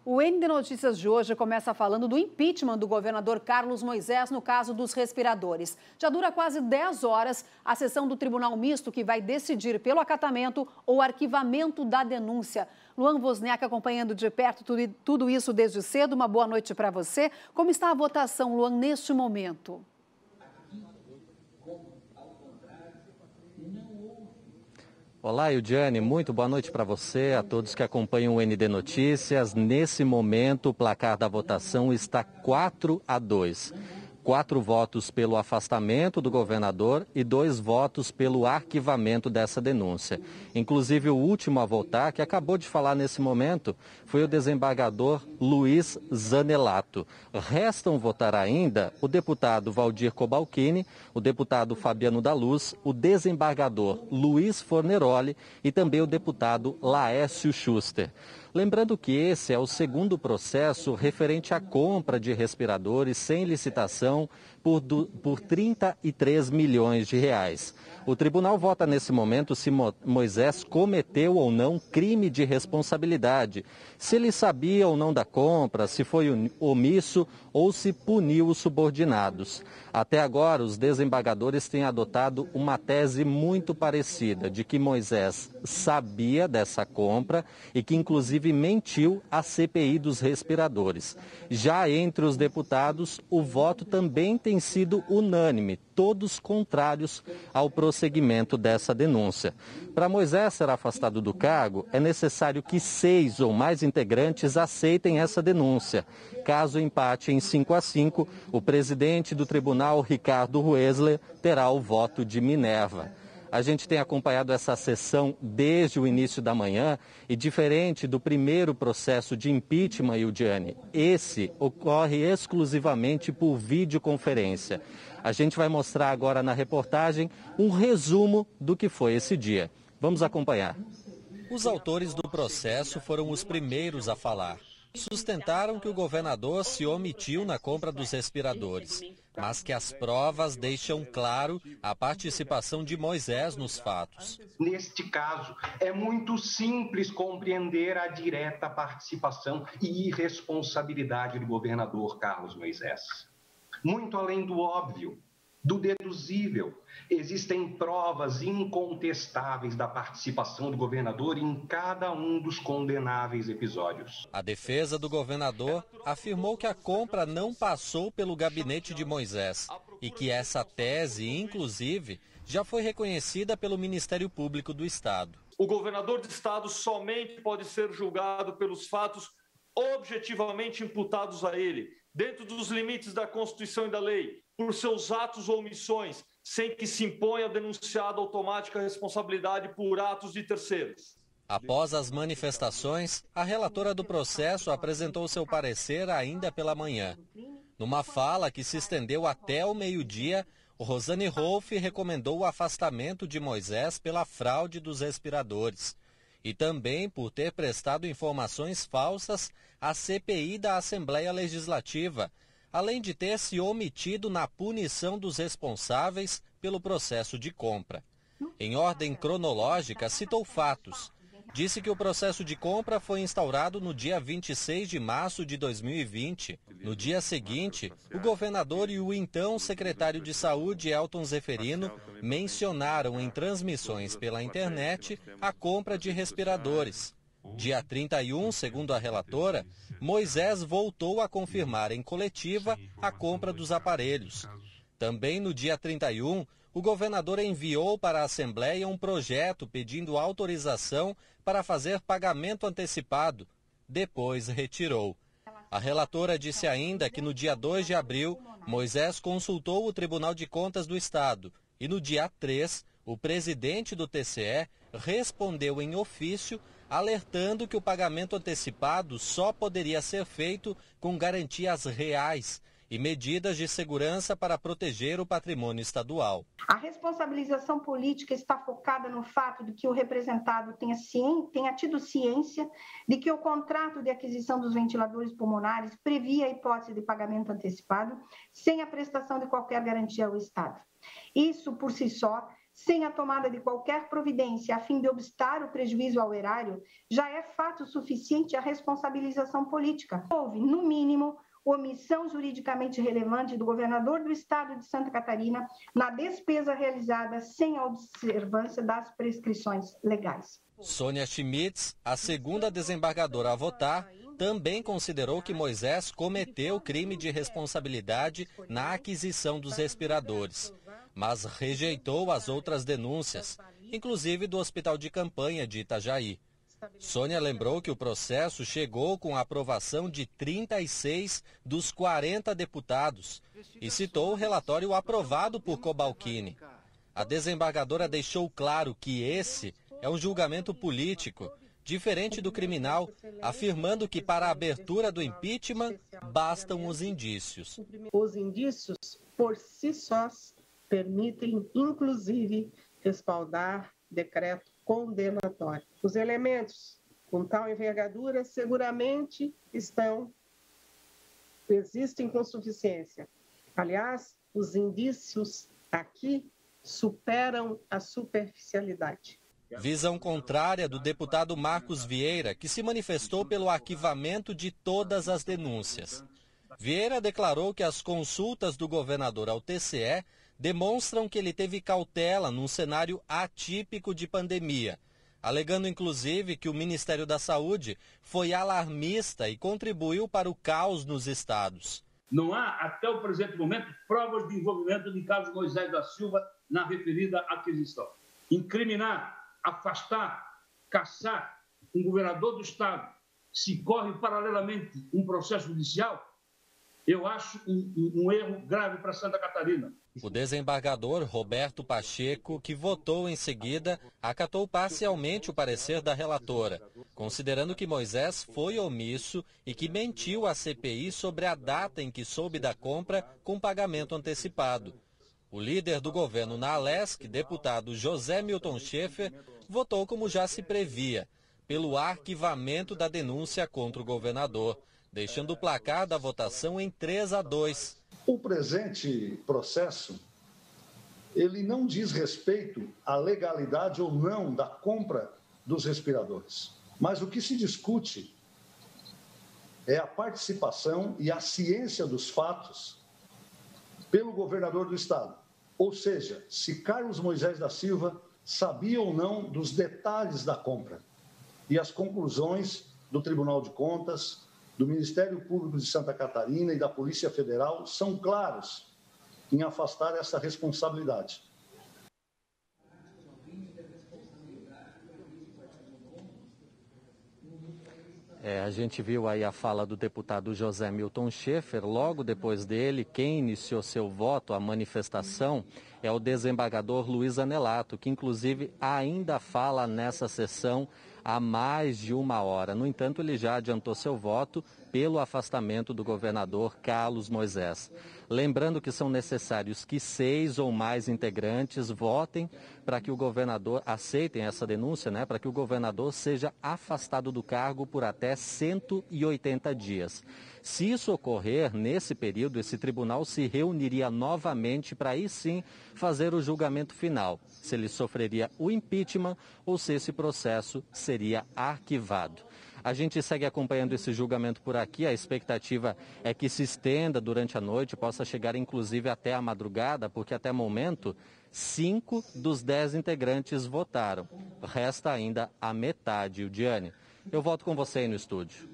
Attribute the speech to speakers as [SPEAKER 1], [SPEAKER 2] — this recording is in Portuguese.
[SPEAKER 1] O ND Notícias de hoje começa falando do impeachment do governador Carlos Moisés no caso dos respiradores. Já dura quase 10 horas a sessão do Tribunal Misto que vai decidir pelo acatamento ou arquivamento da denúncia. Luan Wozniak acompanhando de perto tudo isso desde cedo. Uma boa noite para você. Como está a votação, Luan, neste momento?
[SPEAKER 2] Olá, Yudiane, muito boa noite para você, a todos que acompanham o ND Notícias. Nesse momento, o placar da votação está 4-2. 4 votos pelo afastamento do governador e 2 votos pelo arquivamento dessa denúncia. Inclusive, o último a votar, que acabou de falar nesse momento, foi o desembargador Luiz Zanelato. Restam votar ainda o deputado Valdir Cobalcini, o deputado Fabiano da Luz, o desembargador Luiz Forneroli e também o deputado Laércio Schuster. Lembrando que esse é o segundo processo referente à compra de respiradores sem licitação por 33 milhões de reais. O tribunal vota nesse momento se Moisés cometeu ou não crime de responsabilidade, se ele sabia ou não da compra, se foi omisso ou se puniu os subordinados. Até agora, os desembargadores têm adotado uma tese muito parecida, de que Moisés sabia dessa compra e que inclusive mentiu à CPI dos respiradores. Já entre os deputados, o voto também tem sido unânime, todos contrários ao prosseguimento dessa denúncia. Para Moisés ser afastado do cargo, é necessário que 6 ou mais integrantes aceitem essa denúncia. Caso empate em 5-5, o presidente do tribunal, Ricardo Ruesler, terá o voto de Minerva. A gente tem acompanhado essa sessão desde o início da manhã e, diferente do primeiro processo de impeachment, Yudiane, esse ocorre exclusivamente por videoconferência. A gente vai mostrar agora na reportagem um resumo do que foi esse dia. Vamos acompanhar. Os autores do processo foram os primeiros a falar. Sustentaram que o governador se omitiu na compra dos respiradores, mas que as provas deixam claro a participação de Moisés nos fatos.
[SPEAKER 3] Neste caso, é muito simples compreender a direta participação e irresponsabilidade do governador Carlos Moisés. Muito além do óbvio, do deduzível, existem provas incontestáveis da participação do governador em cada um dos condenáveis episódios.
[SPEAKER 2] A defesa do governador afirmou que a compra não passou pelo gabinete de Moisés e que essa tese, inclusive, já foi reconhecida pelo Ministério Público do Estado.
[SPEAKER 4] O governador do Estado somente pode ser julgado pelos fatos objetivamente imputados a ele, dentro dos limites da Constituição e da lei, por seus atos ou omissões, sem que se imponha a denunciada automática responsabilidade por atos de terceiros.
[SPEAKER 2] Após as manifestações, a relatora do processo apresentou seu parecer ainda pela manhã. Numa fala que se estendeu até o meio-dia, Rosane Rolf recomendou o afastamento de Moisés pela fraude dos respiradores e também por ter prestado informações falsas à CPI da Assembleia Legislativa, além de ter se omitido na punição dos responsáveis pelo processo de compra. Em ordem cronológica, citou fatos. Disse que o processo de compra foi instaurado no dia 26 de março de 2020. No dia seguinte, o governador e o então secretário de Saúde, Elton Zeferino, mencionaram em transmissões pela internet a compra de respiradores. Dia 31, segundo a relatora, Moisés voltou a confirmar em coletiva a compra dos aparelhos. Também no dia 31, o governador enviou para a Assembleia um projeto pedindo autorização para fazer pagamento antecipado. Depois retirou. A relatora disse ainda que no dia 2 de abril, Moisés consultou o Tribunal de Contas do Estado e no dia 3, o presidente do TCE respondeu em ofício alertando que o pagamento antecipado só poderia ser feito com garantias reais e medidas de segurança para proteger o patrimônio estadual.
[SPEAKER 5] A responsabilização política está focada no fato de que o representado tenha tido ciência de que o contrato de aquisição dos ventiladores pulmonares previa a hipótese de pagamento antecipado sem a prestação de qualquer garantia ao Estado. Isso, por si só, sem a tomada de qualquer providência a fim de obstar o prejuízo ao erário, já é fato suficiente a responsabilização política. Houve, no mínimo, omissão juridicamente relevante do governador do estado de Santa Catarina na despesa realizada sem a observância das prescrições legais.
[SPEAKER 2] Sônia Schmitz, a segunda desembargadora a votar, também considerou que Moisés cometeu crime de responsabilidade na aquisição dos respiradores, mas rejeitou as outras denúncias, inclusive do Hospital de Campanha de Itajaí. Sônia lembrou que o processo chegou com a aprovação de 36 dos 40 deputados e citou o relatório aprovado por Cobalcini. A desembargadora deixou claro que esse é um julgamento político, diferente do criminal, afirmando que para a abertura do impeachment bastam os indícios.
[SPEAKER 6] Os indícios, por si sós, permitem, inclusive, respaldar decreto condenatório. Os elementos com tal envergadura seguramente existem com suficiência. Aliás, os indícios aqui superam a superficialidade.
[SPEAKER 2] Visão contrária do deputado Marcos Vieira, que se manifestou pelo arquivamento de todas as denúncias. Vieira declarou que as consultas do governador ao TCE demonstram que ele teve cautela num cenário atípico de pandemia, alegando inclusive que o Ministério da Saúde foi alarmista e contribuiu para o caos nos estados.
[SPEAKER 7] Não há, até o presente momento, provas de envolvimento de Carlos Moisés da Silva na referida aquisição. Incriminar, afastar, caçar um governador do estado, se corre paralelamente um processo judicial, eu acho um erro grave para Santa Catarina.
[SPEAKER 2] O desembargador Roberto Pacheco, que votou em seguida, acatou parcialmente o parecer da relatora, considerando que Moisés foi omisso e que mentiu à CPI sobre a data em que soube da compra com pagamento antecipado. O líder do governo na Alesc, deputado José Milton Schaefer, votou como já se previa, pelo arquivamento da denúncia contra o governador, deixando o placar da votação em 3-2.
[SPEAKER 8] O presente processo, ele não diz respeito à legalidade ou não da compra dos respiradores. Mas o que se discute é a participação e a ciência dos fatos pelo governador do estado. Ou seja, se Carlos Moisés da Silva sabia ou não dos detalhes da compra. E as conclusões do Tribunal de Contas, do Ministério Público de Santa Catarina e da Polícia Federal são claros em afastar essa responsabilidade.
[SPEAKER 2] A gente viu aí a fala do deputado José Milton Schaefer. Logo depois dele, quem iniciou seu voto, a manifestação, é o desembargador Luiz Anelato, que inclusive ainda fala nessa sessão há mais de 1 hora. No entanto, ele já adiantou seu voto pelo afastamento do governador Carlos Moisés. Lembrando que são necessários que 6 ou mais integrantes votem para que o governador, aceitem essa denúncia, para que o governador seja afastado do cargo por até 180 dias. Se isso ocorrer, nesse período, esse tribunal se reuniria novamente para aí sim fazer o julgamento final, se ele sofreria o impeachment ou se esse processo seria arquivado. A gente segue acompanhando esse julgamento por aqui. A expectativa é que se estenda durante a noite, possa chegar inclusive até a madrugada, porque até o momento 5 dos 10 integrantes votaram. Resta ainda a metade, Diane. Eu volto com você aí no estúdio.